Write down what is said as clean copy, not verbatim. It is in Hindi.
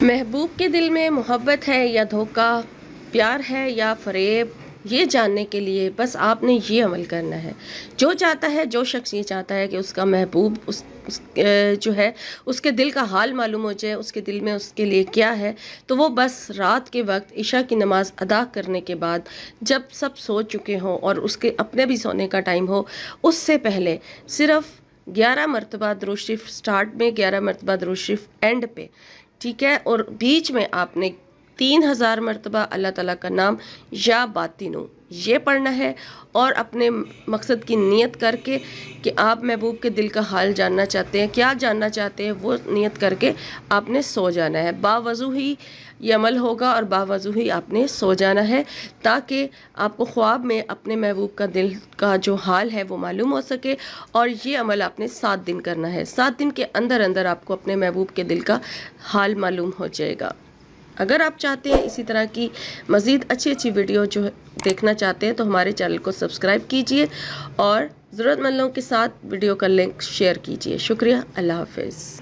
महबूब के दिल में मोहब्बत है या धोखा, प्यार है या फ़रेब, ये जानने के लिए बस आपने ये अमल करना है। जो चाहता है, जो शख्स ये चाहता है कि उसका महबूब जो है उसके दिल का हाल मालूम हो जाए, उसके दिल में उसके लिए क्या है, तो वो बस रात के वक्त इशा की नमाज़ अदा करने के बाद जब सब सो चुके हों और उसके अपने भी सोने का टाइम हो, उससे पहले सिर्फ़ 11 मरतबा दुरूद शरीफ स्टार्ट में, 11 मरतबा दुरूद शरीफ एंड पे, ठीक है। और बीच में आपने 3000 मरतबा अल्लाह ताला का नाम या बातिनो ये पढ़ना है और अपने मकसद की नियत करके कि आप महबूब के दिल का हाल जानना चाहते हैं, क्या जानना चाहते हैं, वो नियत करके आपने सो जाना है। बावजू ही ये अमल होगा और बावजू ही आपने सो जाना है, ताकि आपको ख्वाब में अपने महबूब का दिल का जो हाल है वो मालूम हो सके। और ये अमल आपने 7 दिन करना है। 7 दिन के अंदर अंदर आपको अपने महबूब के दिल का हाल मालूम हो जाएगा। अगर आप चाहते हैं इसी तरह की मज़ीद अच्छी अच्छी वीडियो जो देखना चाहते हैं, तो हमारे चैनल को सब्सक्राइब कीजिए और ज़रूरतमंद लोगों के साथ वीडियो का लिंक शेयर कीजिए। शुक्रिया। अल्लाह हाफ़िज़।